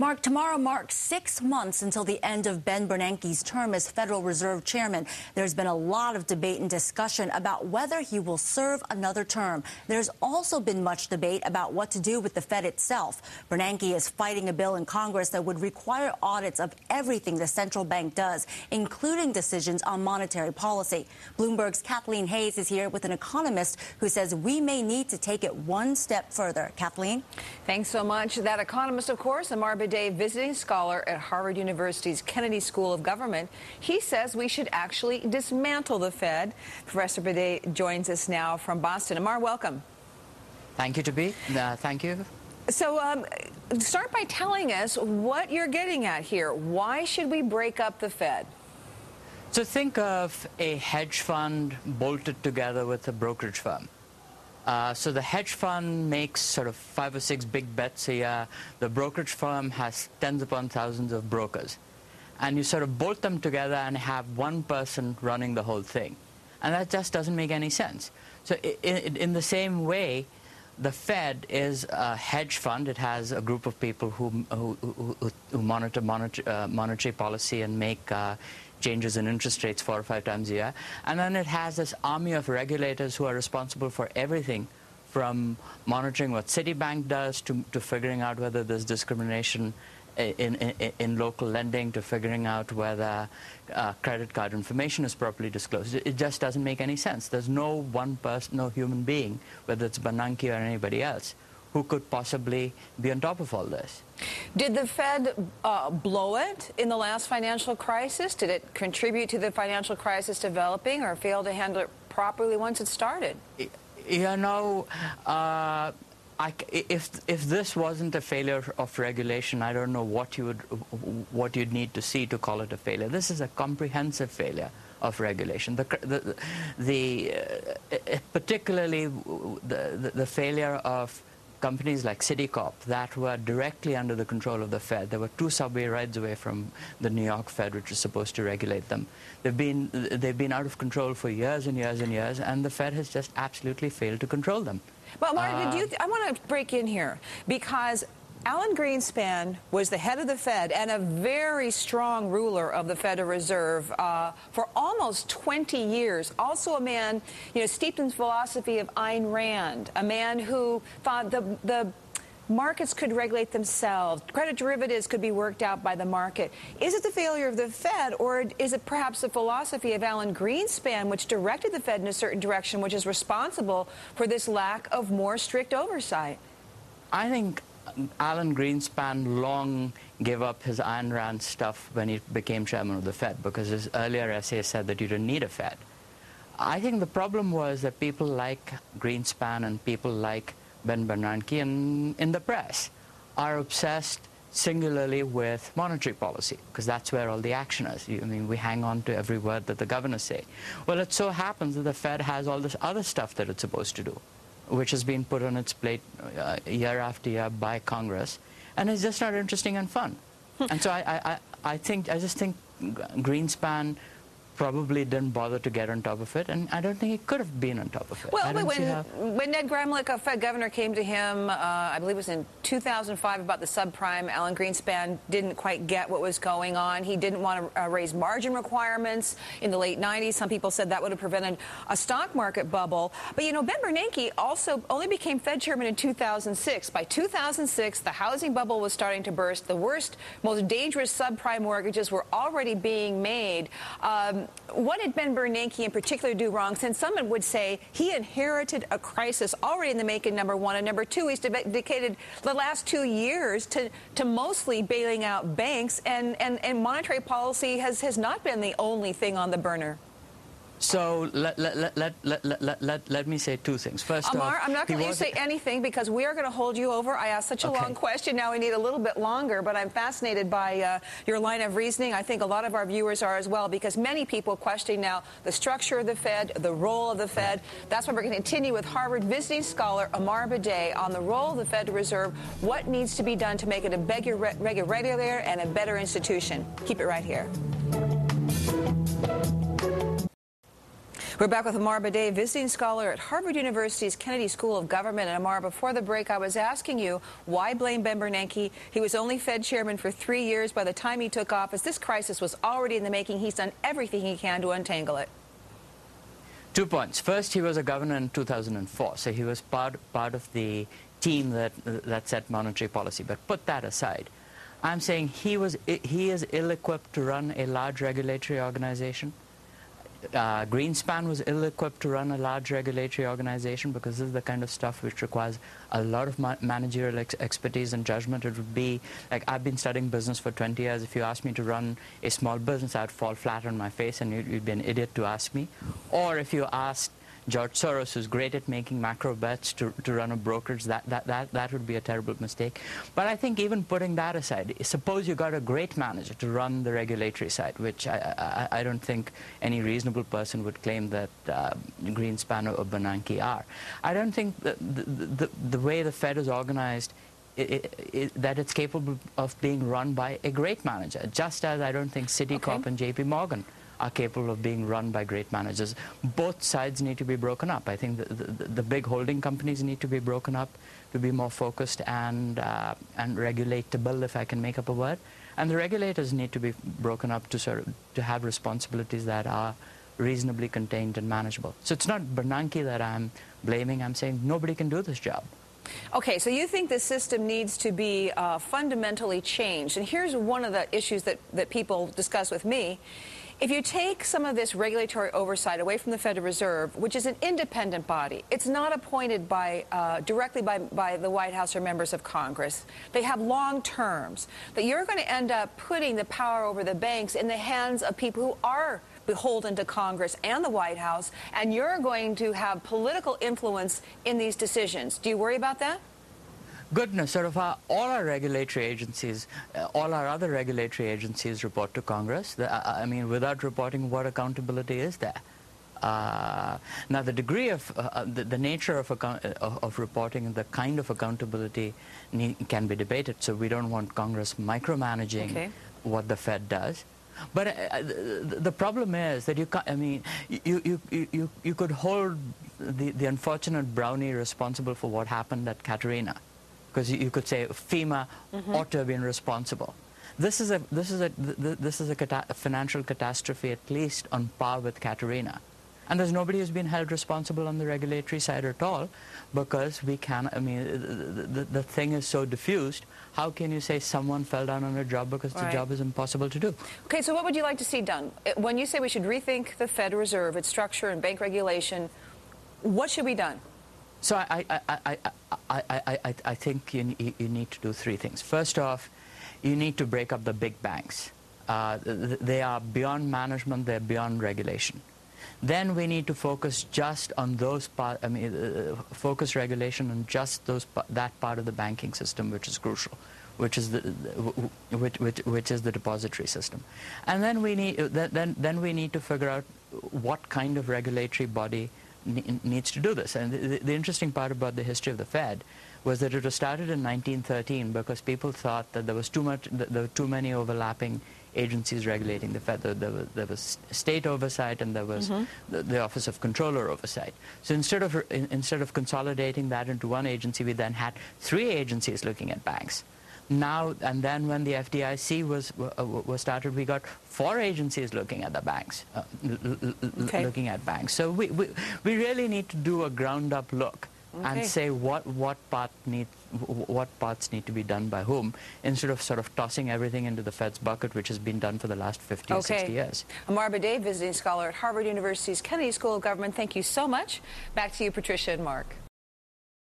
Mark, tomorrow marks 6 months until the end of Ben Bernanke's term as Federal Reserve Chairman. There's been a lot of debate and discussion about whether he will serve another term. There's also been much debate about what to do with the Fed itself. Bernanke is fighting a bill in Congress that would require audits of everything the central bank does, including decisions on monetary policy. Bloomberg's Kathleen Hayes is here with an economist who says we may need to take it one step further. Kathleen? Thanks so much. That economist, of course, Amar, Bhide, visiting scholar at Harvard University's Kennedy School of Government. He says we should actually dismantle the Fed. Professor Bhide joins us now from Boston. Amar, welcome. Thank you, Toby. Thank you. So start by telling us what you're getting at here. Why should we break up the Fed? So think of a hedge fund bolted together with a brokerage firm. So the hedge fund makes sort of 5 or 6 big bets a year. The brokerage firm has tens upon thousands of brokers. And you sort of bolt them together and have one person running the whole thing. And that just doesn't make any sense. So in the same way, the Fed is a hedge fund. It has a group of people who monitor monetary policy and make changes in interest rates 4 or 5 times a year. And then it has this army of regulators who are responsible for everything from monitoring what Citibank does to figuring out whether there's discrimination in local lending, to figuring out whether credit card information is properly disclosed. It just doesn't make any sense. There's no one person, no human being, whether it's Bernanke or anybody else, who could possibly be on top of all this. Did the Fed blow it in the last financial crisis? Did it contribute to the financial crisis developing or fail to handle it properly once it started? You know, if this wasn't a failure of regulation, I don't know what you'd need to see to call it a failure. This is a comprehensive failure of regulation. Particularly the failure of companies like Citicorp that were directly under the control of the Fed. There were 2 subway rides away from the New York Fed, which is supposed to regulate them. They've been out of control for years and years and years, and the Fed has just absolutely failed to control them. Well, Mark, I want to break in here because Alan Greenspan was the head of the Fed and a very strong ruler of the Federal Reserve for almost 20 years. Also a man, steeped in philosophy of Ayn Rand, a man who thought the markets could regulate themselves. Credit derivatives could be worked out by the market. Is it the failure of the Fed, or is it perhaps the philosophy of Alan Greenspan, which directed the Fed in a certain direction, which is responsible for this lack of more strict oversight? I think Alan Greenspan long gave up his Ayn Rand stuff when he became chairman of the Fed, because his earlier essay said that you didn't need a Fed. I think the problem was that people like Greenspan and people like Ben Bernanke in the press are obsessed singularly with monetary policy, because that's where all the action is. We hang on to every word that the governors say. Well, it so happens that the Fed has all this other stuff that it's supposed to do, which has been put on its plate year after year by Congress, and it's just not interesting and fun. And so I just think Greenspan probably didn't bother to get on top of it, and I don't think he could have been on top of it. Well, when Ned Gramlich, a Fed governor, came to him, I believe it was in 2005, about the subprime, Alan Greenspan didn't quite get what was going on. He didn't want to raise margin requirements in the late 90s. Some people said that would have prevented a stock market bubble. But, Ben Bernanke also only became Fed chairman in 2006. By 2006, the housing bubble was starting to burst. The worst, most dangerous subprime mortgages were already being made. What did Ben Bernanke in particular do wrong? Since someone would say he inherited a crisis already in the making, number one, and number two, he's dedicated the last 2 years to mostly bailing out banks, and monetary policy has not been the only thing on the burner. So let me say 2 things. First, Amar, I'm not going to let you say anything because we are going to hold you over. I asked such a long question. Now we need a little bit longer, but I'm fascinated by your line of reasoning. I think a lot of our viewers are as well, because many people question now the structure of the Fed, the role of the Fed. That's why we're going to continue with Harvard visiting scholar Amar Bhide on the role of the Federal Reserve, what needs to be done to make it a bigger regulator and a better institution. Keep it right here. We're back with Amar Bhide, visiting scholar at Harvard University's Kennedy School of Government. And Amar, before the break, I was asking you, why blame Ben Bernanke? He was only Fed chairman for 3 years. By the time he took office, this crisis was already in the making. He's done everything he can to untangle it. 2 points. First, he was a governor in 2004, so he was part of the team that set monetary policy. But put that aside, I'm saying he is ill-equipped to run a large regulatory organization. Greenspan was ill-equipped to run a large regulatory organization because this is the kind of stuff which requires a lot of managerial expertise and judgment. It would be like, I've been studying business for 20 years. If you asked me to run a small business, I'd fall flat on my face and you'd be an idiot to ask me. Or if you asked George Soros, who's great at making macro bets, to run a brokerage, that would be a terrible mistake. But I think even putting that aside, suppose you got a great manager to run the regulatory side, which I don't think any reasonable person would claim that Greenspan or Bernanke are. I don't think the way the Fed is organized that it's capable of being run by a great manager, just as I don't think Citicorp and JP Morgan are capable of being run by great managers. Both sides need to be broken up. I think the big holding companies need to be broken up to be more focused and regulatable, if I can make up a word. And the regulators need to be broken up to have responsibilities that are reasonably contained and manageable. So it's not Bernanke that I'm blaming. I'm saying nobody can do this job. Okay, so you think the system needs to be fundamentally changed. And here's one of the issues that people discuss with me. If you take some of this regulatory oversight away from the Federal Reserve, which is an independent body, it's not appointed directly by the White House or members of Congress. They have long terms. That you're going to end up putting the power over the banks in the hands of people who are beholden to Congress and the White House, and you're going to have political influence in these decisions. Do you worry about that? Goodness, all our regulatory agencies, all our other regulatory agencies report to Congress. I mean, without reporting, what accountability is there? Now, the degree of, the nature of reporting and the kind of accountability can be debated. So we don't want Congress micromanaging what the Fed does. But the problem is that you can't, I mean, you could hold the unfortunate brownie responsible for what happened at Katrina. Because you could say FEMA ought to have been responsible. This is a financial catastrophe, at least on par with Katrina, and there's nobody who's been held responsible on the regulatory side at all, because we can. I mean, the thing is so diffused. How can you say someone fell down on a job because the job is impossible to do? Okay, so what would you like to see done? When you say we should rethink the Federal Reserve, its structure and bank regulation, what should be done? So I think you need to do three things. First off, you need to break up the big banks. They are beyond management, they're beyond regulation. Then we need to focus just on those focus regulation on just that part of the banking system which is crucial, which is the depository system. And then we need to figure out what kind of regulatory body needs to do this. And the interesting part about the history of the Fed was that it was started in 1913 because people thought that there were too many overlapping agencies regulating the Fed. There was state oversight and there was the Office of Controller oversight. So instead of consolidating that into one agency, we then had 3 agencies looking at banks. Now and then, when the FDIC was started, we got 4 agencies looking at the banks, looking at banks. So we really need to do a ground-up look and say what parts need to be done by whom, instead of sort of tossing everything into the Fed's bucket, which has been done for the last 50 or 60 years. Amar Bhide, visiting scholar at Harvard University's Kennedy School of Government. Thank you so much. Back to you, Patricia and Mark.